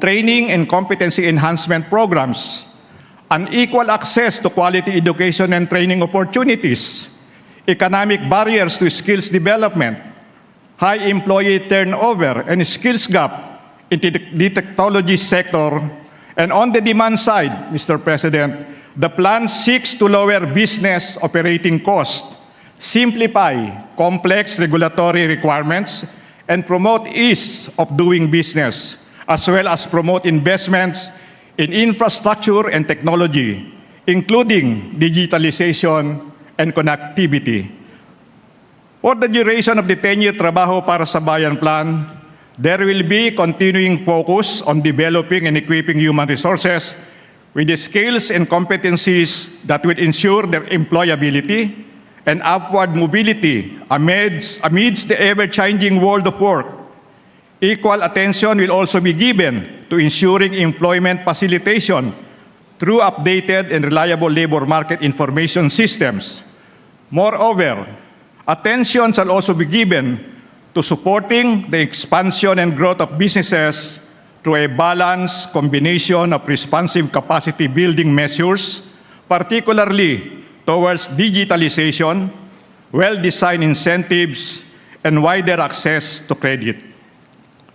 training and competency enhancement programs, unequal access to quality education and training opportunities, economic barriers to skills development, high employee turnover and skills gap in the technology sector. And on the demand side, Mr. President, the plan seeks to lower business operating costs, simplify complex regulatory requirements, and promote ease of doing business, as well as promote investments in infrastructure and technology, including digitalization and connectivity. For the duration of the 10-year Trabaho Para sa Bayan plan, there will be continuing focus on developing and equipping human resources with the skills and competencies that will ensure their employability and upward mobility amidst the ever-changing world of work. Equal attention will also be given to ensuring employment facilitation through updated and reliable labor market information systems. Moreover, attention shall also be given to supporting the expansion and growth of businesses through a balanced combination of responsive capacity building measures, particularly towards digitalization, well-designed incentives, and wider access to credit.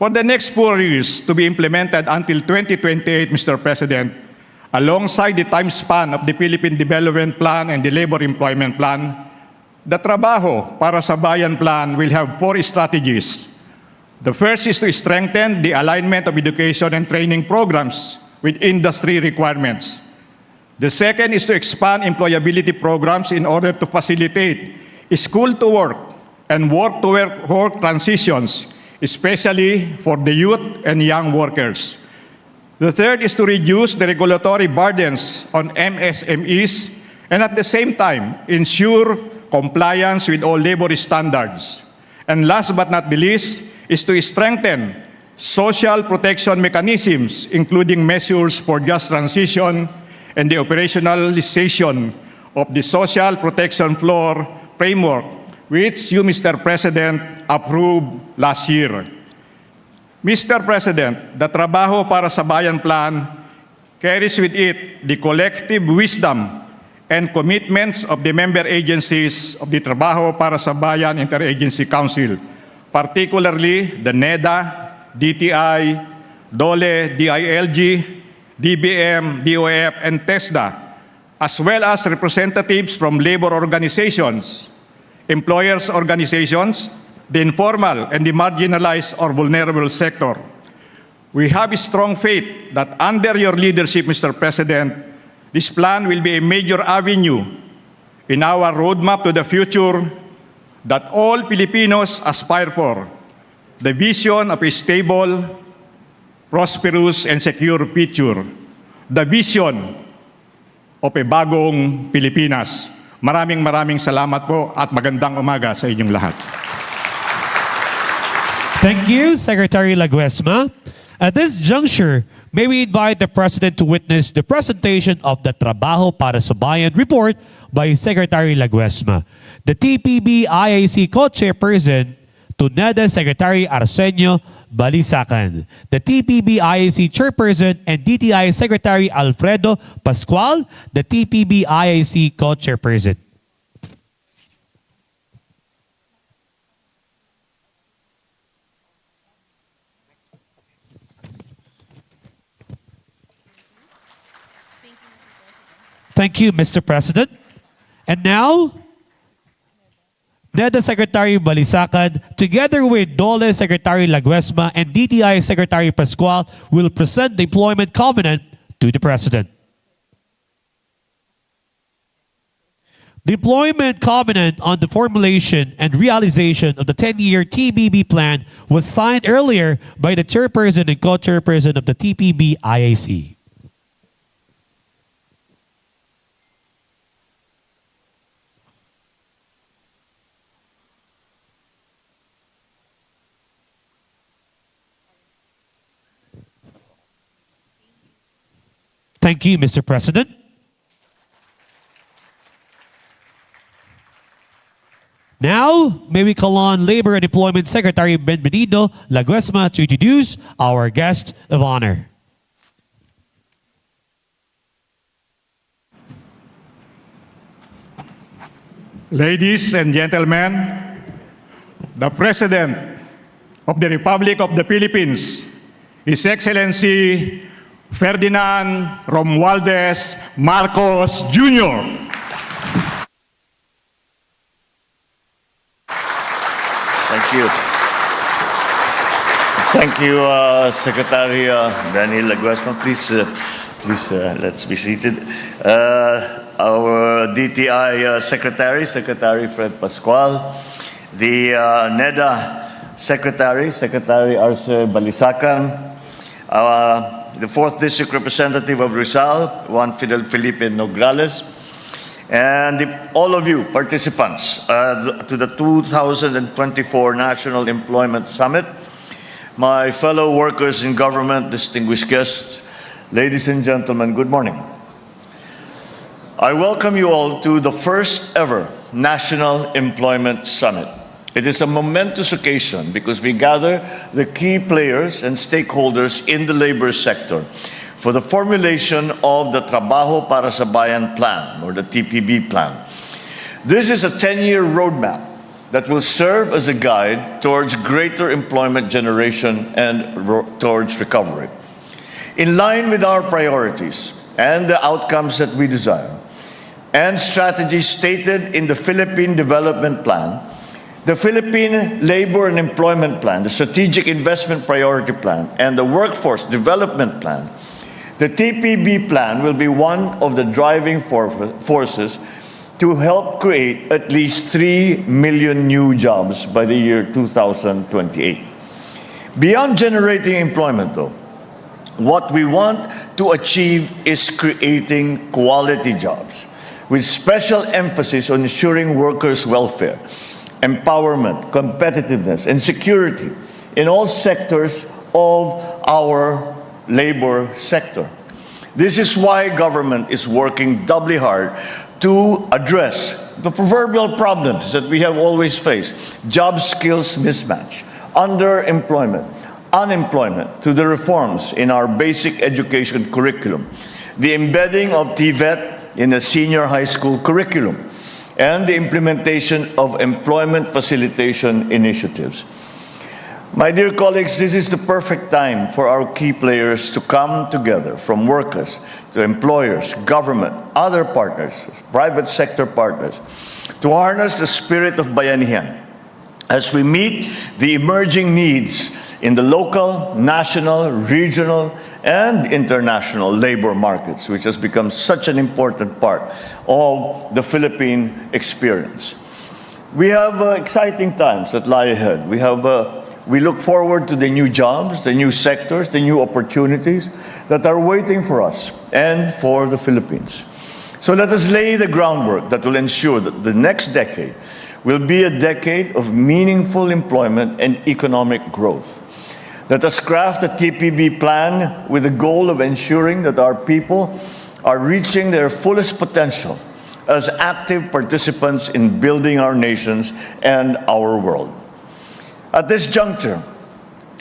For the next 4 years to be implemented until 2028, Mr. President, alongside the time span of the Philippine Development Plan and the Labor Employment Plan, the Trabaho Para sa Bayan plan will have 4 strategies. The first is to strengthen the alignment of education and training programs with industry requirements. The second is to expand employability programs in order to facilitate school-to-work and work-to-work transitions, especially for the youth and young workers. The third is to reduce the regulatory burdens on MSMEs and at the same time ensure compliance with all labor standards. And last but not the least is to strengthen social protection mechanisms, including measures for just transition and the operationalization of the social protection floor framework, which you, Mr. President, approved last year. Mr. President, the Trabaho Para sa Bayan plan carries with it the collective wisdom and commitments of the member agencies of the Trabaho Para sa Bayan Interagency Council, particularly the NEDA, DTI, DOLE, DILG, DBM, DOF, and TESDA, as well as representatives from labor organizations, employers' organizations, the informal and the marginalized or vulnerable sector. We have a strong faith that under your leadership, Mr. President, this plan will be a major avenue in our roadmap to the future that all Filipinos aspire for, the vision of a stable, prosperous, and secure future, the vision of a bagong Pilipinas. Maraming salamat po at magandang umaga sa inyong lahat. Thank you, Secretary Laguesma. At this juncture, may we invite the President to witness the presentation of the Trabaho Para sa Bayan report by Secretary Laguesma. The TPB-IAC co-chairperson to NEDA Secretary Arsenio Balisacan, the TPB-IAC chairperson and DTI Secretary Alfredo Pascual, the TPB-IAC co-chairperson. Thank you, Mr. President. And now, NEDA Secretary Balisacan, together with DOLE Secretary Laguesma and DTI Secretary Pascual, will present the employment covenant to the President. The employment covenant on the formulation and realization of the 10-year TBB plan was signed earlier by the chairperson and co-chairperson of the TPB-IAC. Thank you, Mr. President. Now, may we call on Labor and Employment Secretary Benvenido Laguesma to introduce our guest of honor. Ladies and gentlemen, the President of the Republic of the Philippines, His Excellency Ferdinand Romualdez Marcos Jr. Thank you. Thank you, Secretary Danny Laguesma. Please, let's be seated. Our DTI Secretary Fred Pascual, the NEDA Secretary Arce Balisacan, the 4th District Representative of Rizal, Juan Fidel Felipe Nograles, and all of you participants to the 2024 National Employment Summit, my fellow workers in government, distinguished guests, ladies and gentlemen, good morning. I welcome you all to the first ever National Employment Summit. It is a momentous occasion because we gather the key players and stakeholders in the labor sector for the formulation of the Trabaho Para sa Bayan plan, or the TPB plan. This is a 10-year roadmap that will serve as a guide towards greater employment generation and towards recovery. In line with our priorities and the outcomes that we desire, and strategies stated in the Philippine Development Plan, the Philippine Labor and Employment Plan, the Strategic Investment Priority Plan, and the Workforce Development Plan, the TPB plan will be one of the driving forces to help create at least 3 million new jobs by the year 2028. Beyond generating employment, though, what we want to achieve is creating quality jobs, with special emphasis on ensuring workers' welfare, empowerment, competitiveness, and security in all sectors of our labor sector. This is why government is working doubly hard to address the proverbial problems that we have always faced: job skills mismatch, underemployment, unemployment, through the reforms in our basic education curriculum, the embedding of TVET in the senior high school curriculum, and the implementation of employment facilitation initiatives. My dear colleagues, this is the perfect time for our key players to come together, from workers to employers, government, other partners, private sector partners, to harness the spirit of bayanihan as we meet the emerging needs in the local, national, regional, and international labor markets, which has become such an important part of the Philippine experience. We have exciting times that lie ahead. We look forward to the new jobs, the new sectors, the new opportunities that are waiting for us and for the Philippines. So let us lay the groundwork that will ensure that the next decade will be a decade of meaningful employment and economic growth. Let us craft a TPB plan with the goal of ensuring that our people are reaching their fullest potential as active participants in building our nations and our world. At this juncture,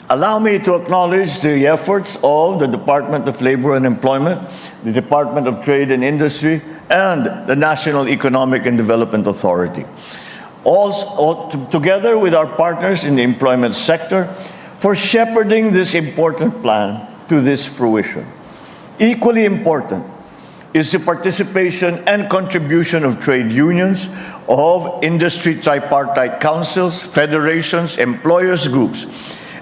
allow me to acknowledge the efforts of the Department of Labor and Employment, the Department of Trade and Industry, and the National Economic and Development Authority, together with our partners in the employment sector, for shepherding this important plan to this fruition. Equally important is the participation and contribution of trade unions, of industry tripartite councils, federations, employers groups,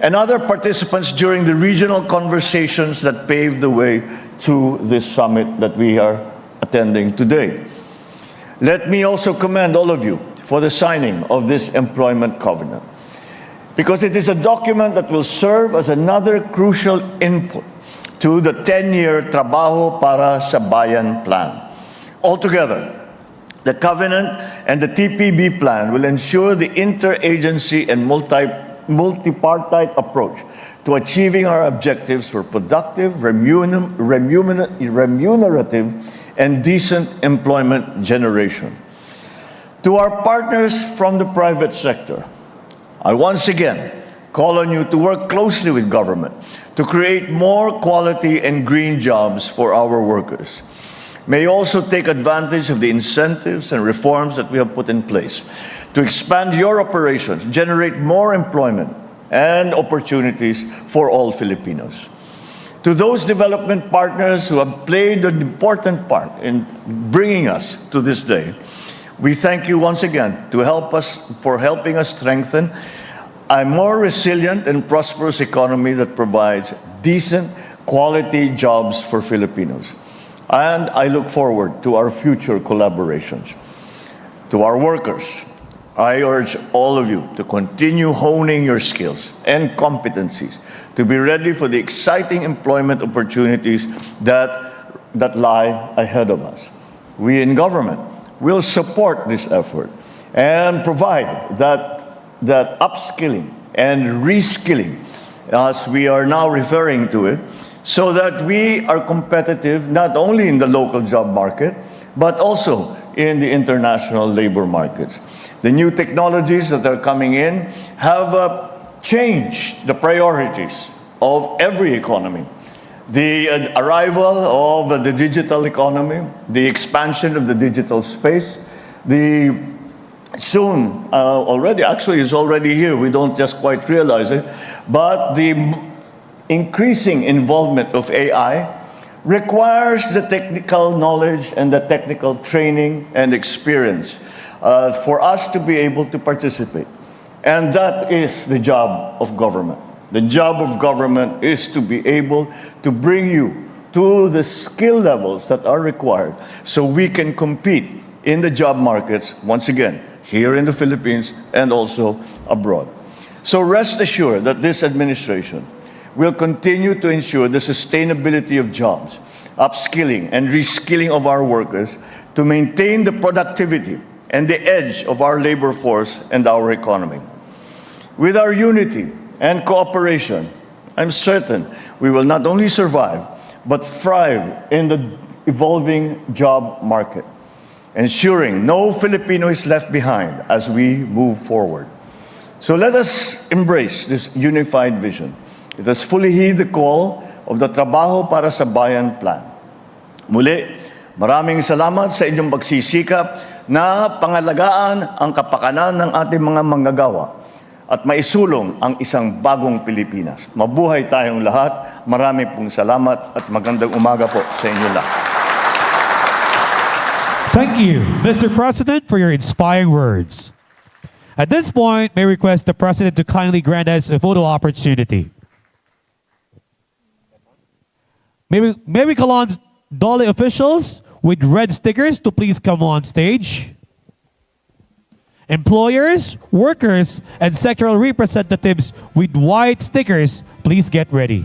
and other participants during the regional conversations that paved the way to this summit that we are attending today. Let me also commend all of you for the signing of this employment covenant, because it is a document that will serve as another crucial input to the 10-year Trabaho Para sa Bayan plan. Altogether, the covenant and the TPB plan will ensure the interagency and multipartite approach to achieving our objectives for productive, remunerative, and decent employment generation. To our partners from the private sector, I once again call on you to work closely with government to create more quality and green jobs for our workers. may also take advantage of the incentives and reforms that we have put in place to expand your operations, generate more employment and opportunities for all Filipinos. To those development partners who have played an important part in bringing us to this day, we thank you once again for helping us strengthen a more resilient and prosperous economy that provides decent, quality jobs for Filipinos. And I look forward to our future collaborations. To our workers, I urge all of you to continue honing your skills and competencies to be ready for the exciting employment opportunities that lie ahead of us. We in government will support this effort and provide that upskilling and reskilling, as we are now referring to it, so that we are competitive not only in the local job market, but also in the international labor markets. The new technologies that are coming in have changed the priorities of every economy. The arrival of the digital economy, the expansion of the digital space, the soon already, actually is already here, we don't just quite realize it, but the increasing involvement of AI requires the technical knowledge and the technical training and experience for us to be able to participate. And that is the job of government. The job of government is to be able to bring you to the skill levels that are required so we can compete in the job markets, once again, here in the Philippines and also abroad. So rest assured that this administration will continue to ensure the sustainability of jobs, upskilling and reskilling of our workers to maintain the productivity and the edge of our labor force and our economy. With our unity and cooperation, I'm certain we will not only survive, but thrive in the evolving job market, ensuring no Filipino is left behind as we move forward. So let us embrace this unified vision. Let us fully heed the call of the Trabaho Para sa Bayan plan. Muli, maraming salamat sa inyong pagsisikap na pangalagaan ang kapakanan ng ating mga manggagawa at maisulong ang isang bagong Pilipinas. Mabuhay tayong lahat. Marami pong salamat at magandang umaga po sa inyo lahat. Thank you, Mr. President, for your inspiring words. At this point, may I request the President to kindly grant us a photo opportunity. May we call on DOLE officials with red stickers to please come on stage. Employers, workers, and sectoral representatives with white stickers, please get ready.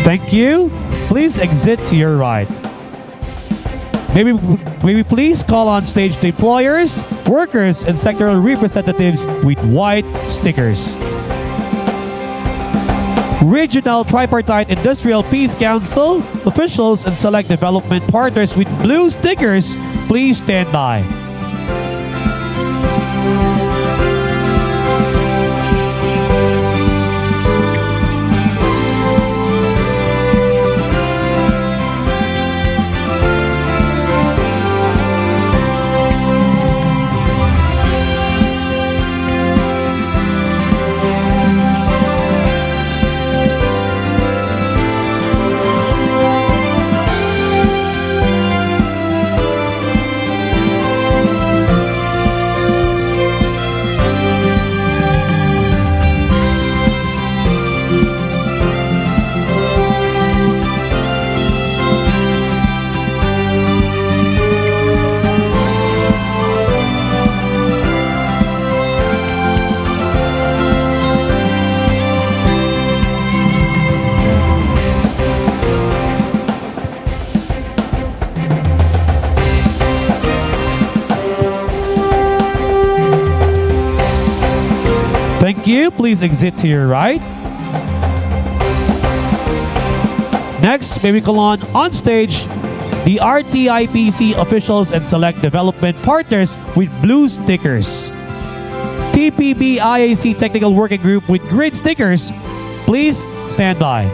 Thank you. Please exit to your right. May we please call on stage the employers, workers, and sectoral representatives with white stickers. Regional Tripartite Industrial Peace Council officials and select development partners with blue stickers, please stand by. please exit to your right. Next, may we call on stage the RTIPC officials and select development partners with blue stickers. TPB IAC Technical Working Group with green stickers, please stand by.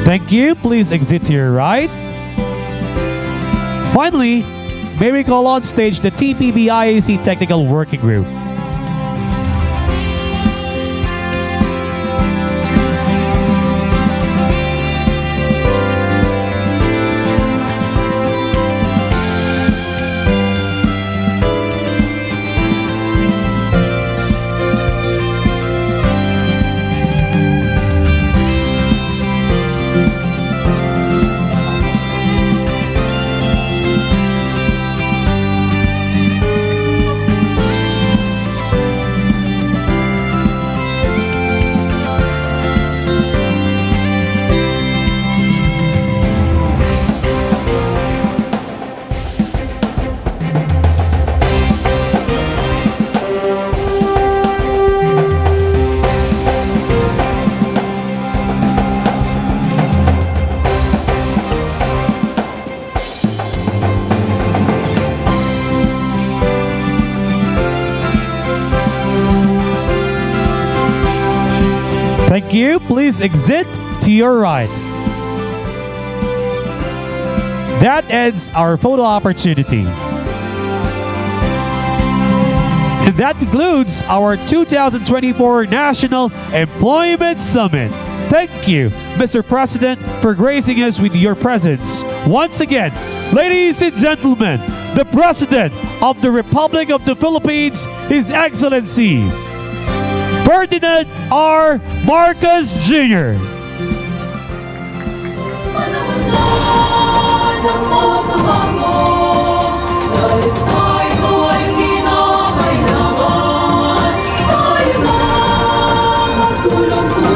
Thank you. Please exit to your right. Finally, may we call on stage the TPB IAC Technical Working Group. Thank you. Please exit to your right. That ends our photo opportunity. And that concludes our 2024 National Employment Summit. Thank you, Mr. President, for gracing us with your presence. Once again, ladies and gentlemen, the President of the Republic of the Philippines, His Excellency, Ferdinand R. Marcos Jr.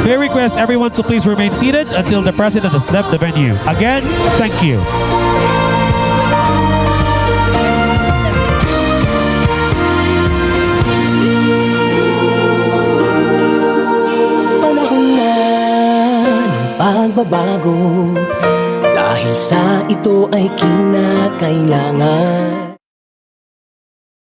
May I request everyone to please remain seated until the President has left the venue. Again, thank you. Pagbabago dahil sa ito ay kinakailangan.